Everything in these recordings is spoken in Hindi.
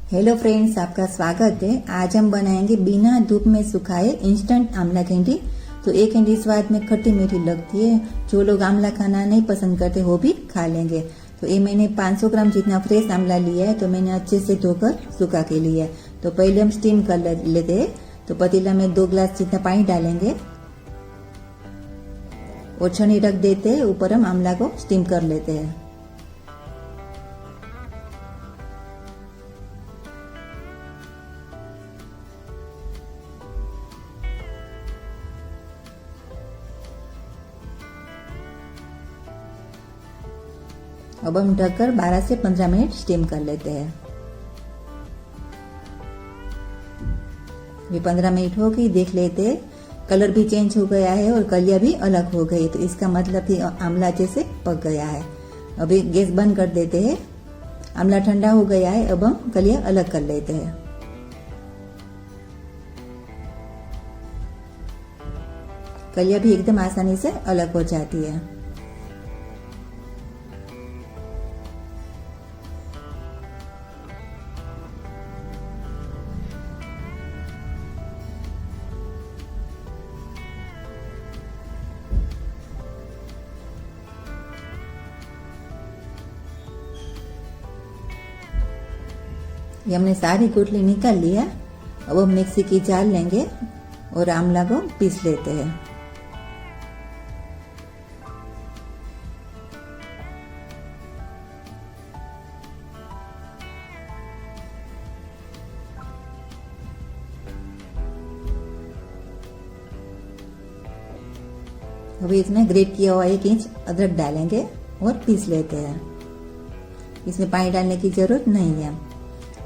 हेलो फ्रेंड्स, आपका स्वागत है। आज हम बनाएंगे बिना धूप में सुखाए इंस्टेंट आंवला कैंडी। तो ये कैंडी स्वाद में खट्टी मीठी लगती है। जो लोग आंवला खाना नहीं पसंद करते वो भी खा लेंगे। तो ये मैंने 500 ग्राम जितना फ्रेश आंवला लिया है। तो मैंने अच्छे से धोकर सुखा के लिया है। तो पहले हम स्टीम कर लेते हैं। तो पतीला में 2 गिलास जितना पानी डालेंगे और छन्नी रख देते हैं। ऊपर हम आंवला को स्टीम कर लेते हैं। अब हम ढककर 12 से 15 मिनट स्टीम कर लेते हैं। ये 15 मिनट हो गई, देख लेते हैं। कलर भी चेंज हो गया है और कलियां भी अलग हो गई। तो इसका मतलब कि आंवला अच्छे से पक गया है। अभी गैस बंद कर देते हैं। आंवला ठंडा हो गया है। अब हम कलियां अलग कर लेते हैं। कलियां भी एकदम आसानी से अलग हो जाती है। ये हमने सारी गुठली निकाल लिया। अब हम मिक्सी की जार लेंगे और आंवला को पीस लेते हैं। अभी इसमें ग्रेट किया हुआ 1 इंच अदरक डालेंगे और पीस लेते हैं। इसमें पानी डालने की जरूरत नहीं है।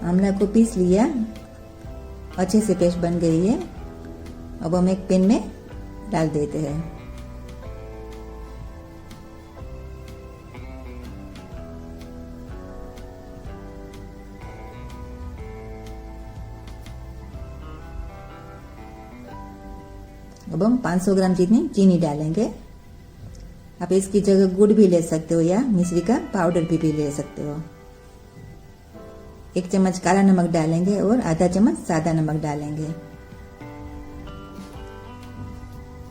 आंवला को पीस लिया, अच्छे से पेस्ट बन गई है। अब हम एक पैन में डाल देते हैं। अब हम 500 ग्राम जितनी चीनी डालेंगे। आप इसकी जगह गुड़ भी ले सकते हो या मिश्री का पाउडर भी ले सकते हो। 1 चम्मच काला नमक डालेंगे और आधा चम्मच सादा नमक डालेंगे।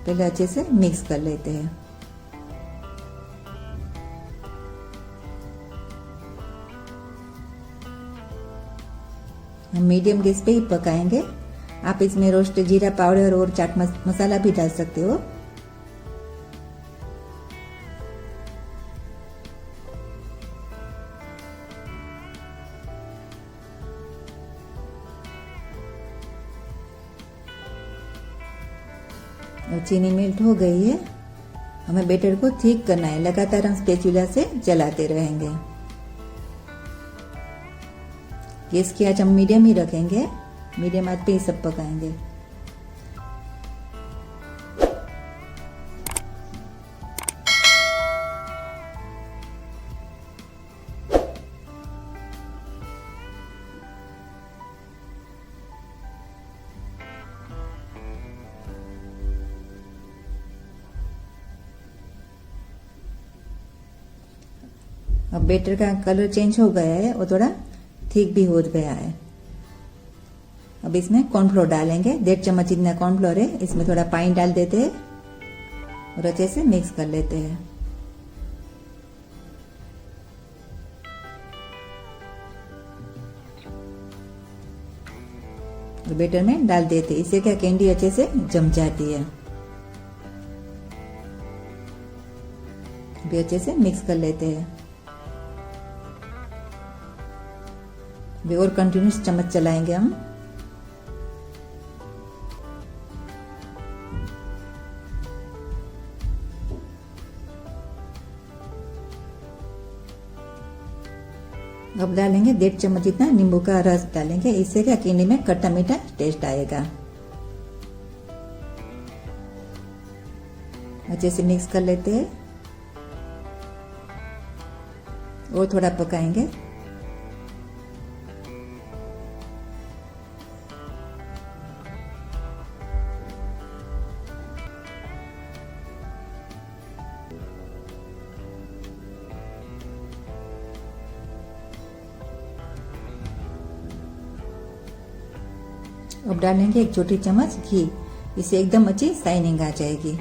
पहले अच्छे से मिक्स कर लेते हैं। हम मीडियम गैस पे ही पकाएंगे। आप इसमें रोस्टेड जीरा पाउडर और चाट मसाला भी डाल सकते हो। और चीनी मेल्ट हो गई है। हमें बैटर को थिक करना है। लगातार हम स्पैचुला से चलाते रहेंगे। गैस की आंच हम मीडियम ही रखेंगे। मीडियम आंच पे ही सब पकाएंगे। अब बैटर का कलर चेंज हो गया है और थोड़ा थिक भी हो गया है। अब इसमें कॉर्नफ्लोर डालेंगे। 1.5 चम्मच इतना कॉर्नफ्लोर है। इसमें थोड़ा पानी डाल देते हैं और अच्छे से मिक्स कर लेते हैं। और बैटर में डाल देते हैं। इससे क्या कैंडी अच्छे से जम जाती है। भी अच्छे से मिक्स कर लेते हैं। भी और कंटिन्यूस चम्मच चलाएंगे हम। अब डालेंगे 1.5 चम्मच जितना नींबू का रस डालेंगे। इससे क्या कैंडी में खट्टा मीठा टेस्ट आएगा। अच्छे से मिक्स कर लेते हैं और थोड़ा पकाएंगे। अब डालेंगे 1 छोटी चम्मच घी, इससे एकदम अच्छी शाइनिंग आ जाएगी।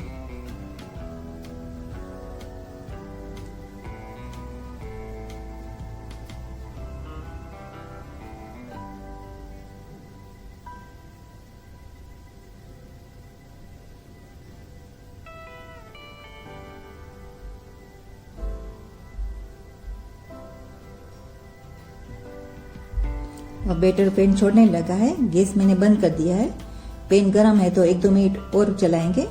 अब बैटर पेन छोड़ने लगा है, गैस मैंने बंद कर दिया है। पेन गर्म है तो 1-2 मिनट और चलाएंगे।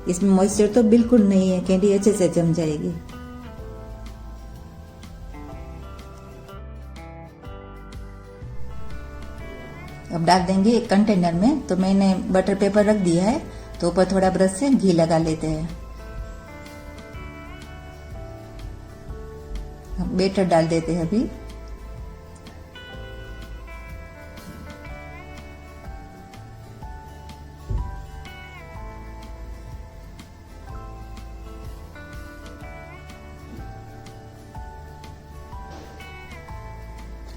इसमें मॉइस्चर तो बिल्कुल नहीं है, कैंडी अच्छे से जम जाएगी। अब डाल देंगे एक कंटेनर में। तो मैंने बटर पेपर रख दिया है, तो ऊपर थोड़ा ब्रश से घी लगा लेते हैं। बैटर डाल देते हैं अभी।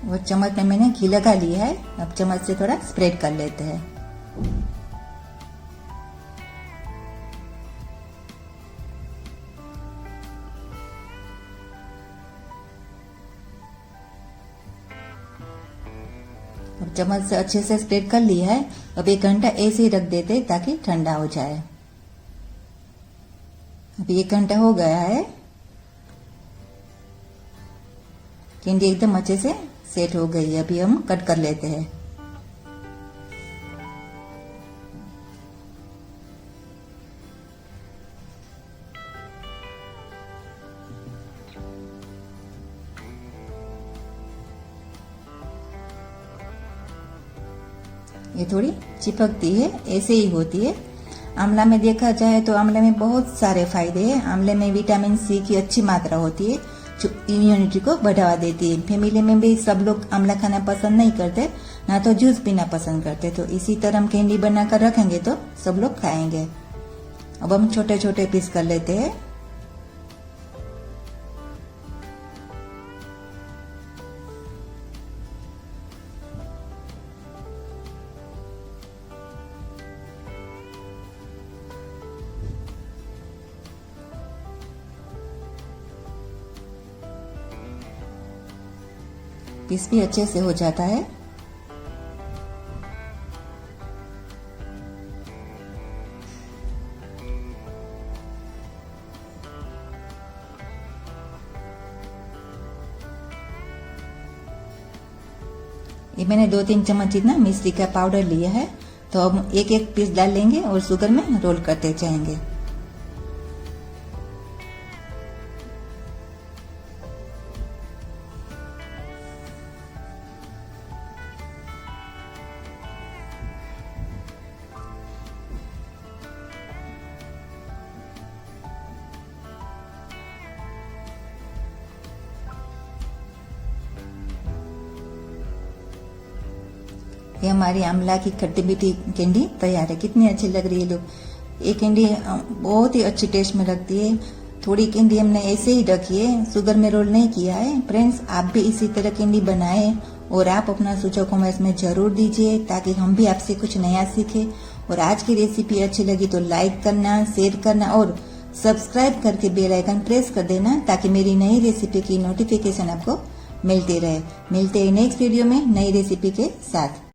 और चम्मच में मैंने घी लगा लिया है। अब चम्मच से थोड़ा स्प्रेड कर लेते हैं। अब चम्मच से अच्छे से स्प्रेड कर लिया है। अब 1 घंटा ऐसे ही रख देते ताकि ठंडा हो जाए। अभी 1 घंटा हो गया है। कैंडी एकदम अच्छे से सेट हो गई है। अभी हम कट कर लेते हैं। ये थोड़ी चिपकती है, ऐसे ही होती है। आंवला में देखा जाए तो आंवले में बहुत सारे फायदे हैं। आंवले में विटामिन सी की अच्छी मात्रा होती है जो इम्यूनिटी को बढ़ावा देती है। फैमिली में भी सब लोग आंवला खाना पसंद नहीं करते, ना तो जूस पीना पसंद करते। तो इसी तरह हम कैंडी बनाकर रखेंगे तो सब लोग खाएंगे। अब हम छोटे छोटे पीस कर लेते हैं। पीस भी अच्छे से हो जाता है। ये मैंने 2-3 चम्मच जितना मिश्री का पाउडर लिया है। तो अब 1-1 पीस डाल लेंगे और शुगर में रोल करते जाएंगे। ये हमारी आंवला की खट्टी मीठी कैंडी तैयार है। कितनी अच्छी लग रही है लोग। ये कैंडी बहुत ही अच्छी टेस्ट में लगती है। थोड़ी कैंडी हमने ऐसे ही रखी है, शुगर में रोल नहीं किया है। फ्रेंड्स, आप भी इसी तरह कैंडी बनाएं और आप अपना सुझाव कमेंट्स में जरूर दीजिए ताकि हम भी आपसे कुछ नया सीखें। और आज की रेसिपी अच्छी लगी तो लाइक करना, शेयर करना और सब्सक्राइब करके बेल आइकन प्रेस कर देना ताकि मेरी नई रेसिपी की नोटिफिकेशन आपको मिलती रहे। मिलते हैं नेक्स्ट वीडियो में नई रेसिपी के साथ।